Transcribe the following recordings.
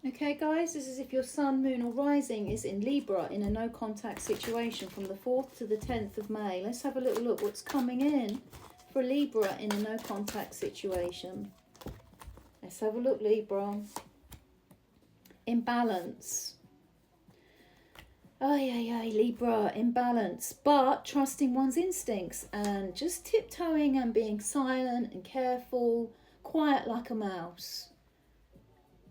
Okay, guys, this is if your sun, moon, or rising is in Libra in a no contact situation from the 4th to the 10th of May. Let's have a little look what's coming in for Libra in a no contact situation. Let's have a look, Libra. Imbalance. Libra, imbalance, but trusting one's instincts and just tiptoeing and being silent and careful, quiet like a mouse.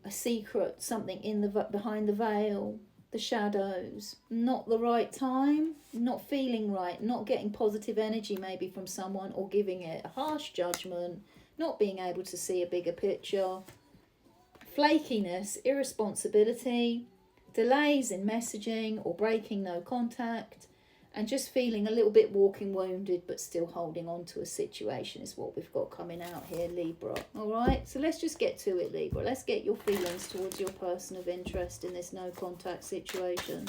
A secret, something in the behind the veil, the shadows. Not the right time, not feeling right, not getting positive energy maybe from someone, or giving it a harsh judgment, not being able to see a bigger picture. Flakiness, irresponsibility, delays in messaging or breaking no contact, and just feeling a little bit walking wounded but still holding on to a situation is what we've got coming out here, Libra. All right, so let's just get to it, Libra. Let's get your feelings towards your person of interest in this no contact situation.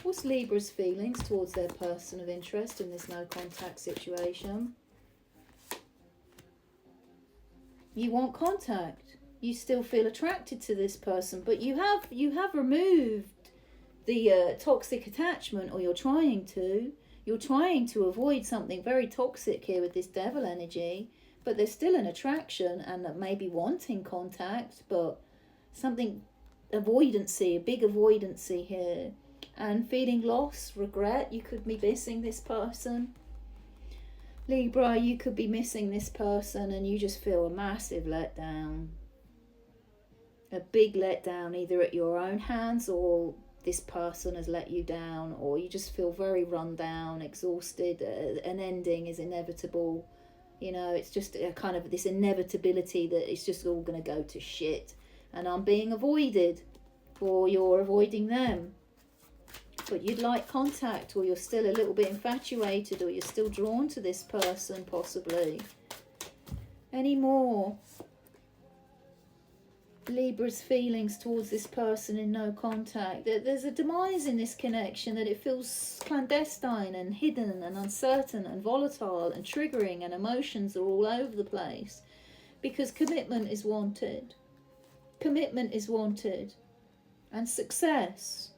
What's Libra's feelings towards their person of interest in this no contact situation? You want contact. You still feel attracted to this person, but you have removed the toxic attachment, or you're trying to avoid something very toxic here with this devil energy, but there's still an attraction and maybe wanting contact, but something avoidancy, a big avoidancy here, and feeling loss, regret. You could be missing this person, Libra. You could be missing this person and you just feel a massive letdown, a big letdown, either at your own hands or this person has let you down, or you just feel very run down, exhausted. An ending is inevitable. You know, it's just a kind of this inevitability that it's just all going to go to shit, and I'm being avoided, or you're avoiding them. But you'd like contact, or you're still a little bit infatuated, or you're still drawn to this person possibly. Any more? Libra's feelings towards this person in no contact. There's a demise in this connection, that it feels clandestine and hidden and uncertain and volatile and triggering, and emotions are all over the place, because commitment is wanted. Commitment is wanted, and success,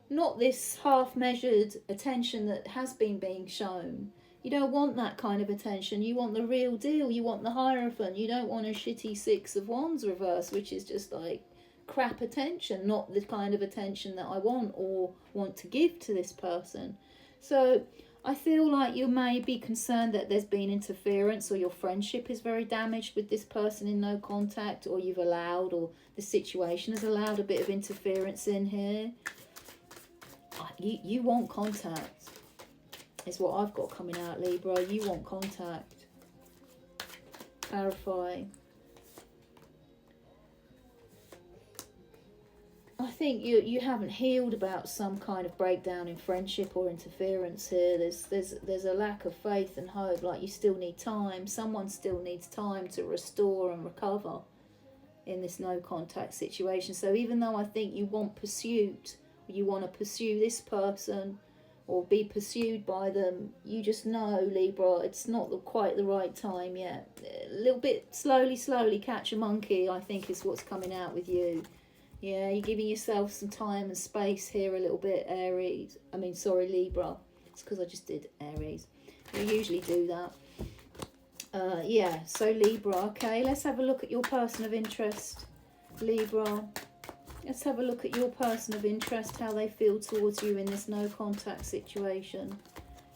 not this half-measured attention that has been being shown. You don't want that kind of attention. You want the real deal. You want the Hierophant. You don't want a shitty Six of Wands reverse, which is just like crap attention, not the kind of attention that I want or want to give to this person. So I feel like you may be concerned that there's been interference, or your friendship is very damaged with this person in no contact, or you've allowed, or the situation has allowed a bit of interference in here. You want contact. Is what I've got coming out, Libra. You want contact. Clarify. I think you haven't healed about some kind of breakdown in friendship or interference here. There's a lack of faith and hope. Like, you still need time. Someone still needs time to restore and recover in this no contact situation. So even though I think you want pursuit, you want to pursue this person or be pursued by them, you just know, Libra, it's not quite the right time yet. A little bit slowly catch a monkey, I think, is what's coming out with you. Yeah, you're giving yourself some time and space here a little bit, Aries. Libra. It's because I just did Aries. You usually do that. Yeah, so Libra. Okay, let's have a look at your person of interest, Libra. Let's have a look at your person of interest, how they feel towards you in this no contact situation.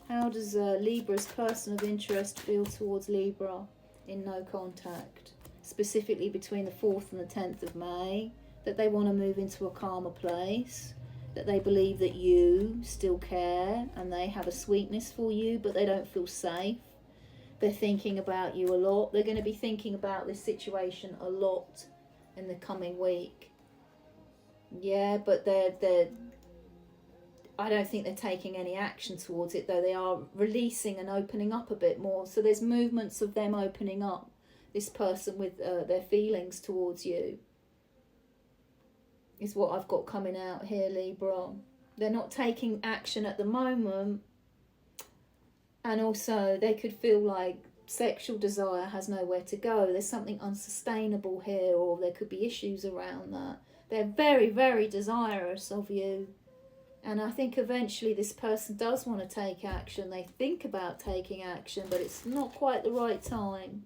How does Libra's person of interest feel towards Libra in no contact? Specifically between the 4th and the 10th of May. That they want to move into a calmer place. That they believe that you still care and they have a sweetness for you, but they don't feel safe. They're thinking about you a lot. They're going to be thinking about this situation a lot in the coming week. Yeah, but I don't think they're taking any action towards it, though. They are releasing and opening up a bit more. So there's movements of them opening up, this person, with their feelings towards you, is what I've got coming out here, Libra. They're not taking action at the moment. And also they could feel like sexual desire has nowhere to go. There's something unsustainable here, or there could be issues around that. They're very, very desirous of you. And I think eventually this person does want to take action. They think about taking action, but it's not quite the right time.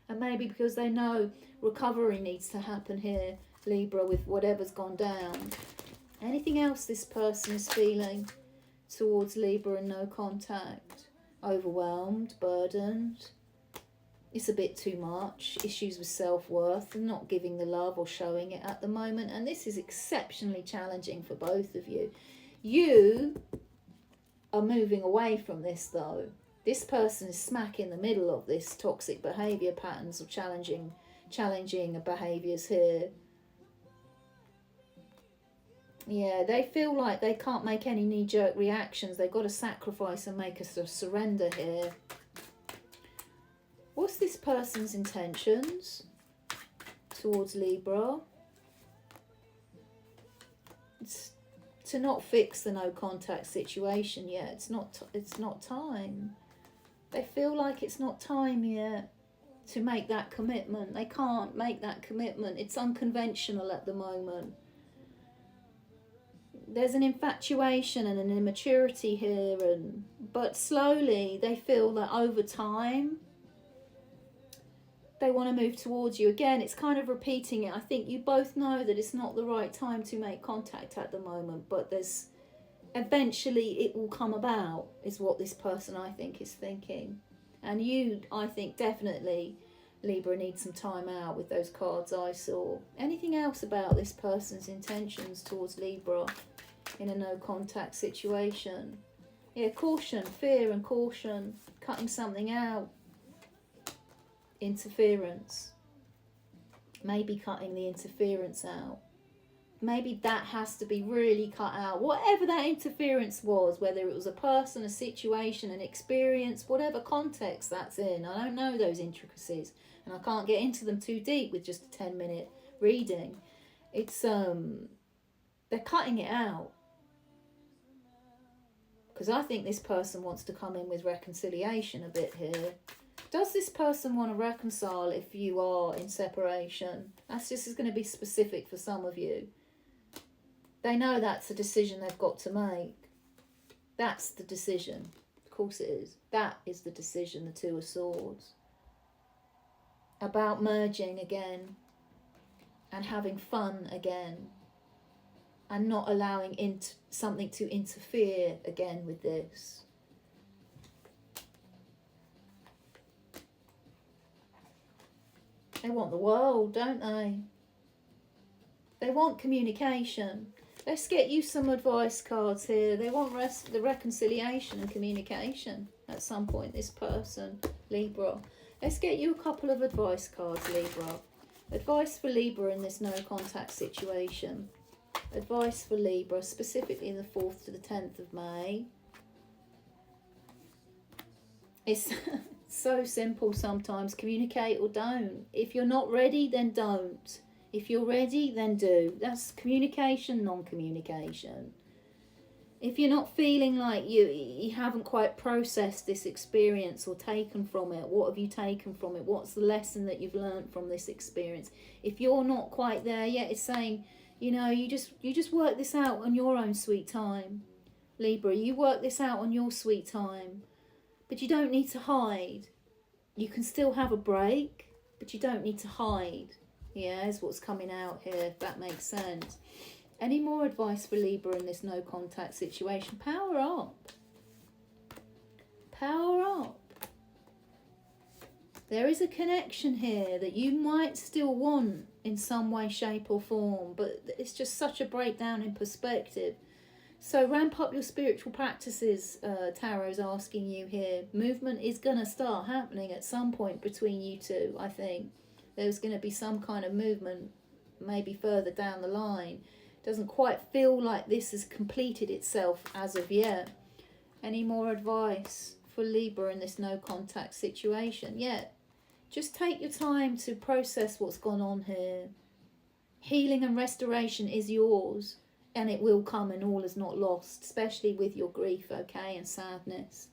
And maybe because they know recovery needs to happen here, Libra, with whatever's gone down. Anything else this person is feeling towards Libra and no contact? Overwhelmed, burdened. It's a bit too much. Issues with self-worth and not giving the love or showing it at the moment. And this is exceptionally challenging for both of you. You are moving away from this though. This person is smack in the middle of this toxic behaviour patterns of challenging behaviours here. Yeah, they feel like they can't make any knee-jerk reactions. They've got to sacrifice and make a sort of surrender here. What's this person's intentions towards Libra? It's to not fix the no contact situation yet. It's not time. They feel like it's not time yet to make that commitment. They can't make that commitment. It's unconventional at the moment. There's an infatuation and an immaturity here, but slowly they feel that over time they want to move towards you. Again, it's kind of repeating it. I think you both know that it's not the right time to make contact at the moment, but there's eventually it will come about, is what this person I think is thinking. And you, I think, definitely, Libra, need some time out with those cards I saw. Anything else about this person's intentions towards Libra in a no contact situation? Yeah, caution, fear and caution, cutting something out. Interference, maybe cutting the interference out. Maybe that has to be really cut out, whatever that interference was, whether it was a person, a situation, an experience, whatever context that's in. I don't know those intricacies and I can't get into them too deep with just a 10-minute reading. It's they're cutting it out, because I think this person wants to come in with reconciliation a bit here. Does this person want to reconcile if you are in separation? That's just going to be specific for some of you. They know that's a decision they've got to make. That's the decision. Of course it is. That is the decision, the Two of Swords. About merging again and having fun again and not allowing something to interfere again with this. They want the world, don't they? They want communication. Let's get you some advice cards here. They want the reconciliation and communication at some point, this person, Libra. Let's get you a couple of advice cards, Libra. Advice for Libra in this no contact situation. Advice for Libra, specifically in the 4th to the 10th of May. It's so simple sometimes. Communicate or don't. If you're not ready, then don't. If you're ready, then do. That's communication, non-communication. If you're not feeling like you haven't quite processed this experience or taken from it, what have you taken from it? What's the lesson that you've learned from this experience? If you're not quite there yet, it's saying, you know, you just work this out on your own sweet time. Libra, you work this out on your sweet time. But you don't need to hide. You can still have a break, but you don't need to hide. Yeah, is what's coming out here, if that makes sense. Any more advice for Libra in this no contact situation? Power up. Power up. There is a connection here that you might still want in some way, shape or form, but it's just such a breakdown in perspective. So ramp up your spiritual practices, Tarot's asking you here. Movement is going to start happening at some point between you two, I think. There's going to be some kind of movement, maybe further down the line. Doesn't quite feel like this has completed itself as of yet. Any more advice for Libra in this no contact situation? Yeah, just take your time to process what's gone on here. Healing and restoration is yours. And it will come, and all is not lost, especially with your grief, okay, and sadness.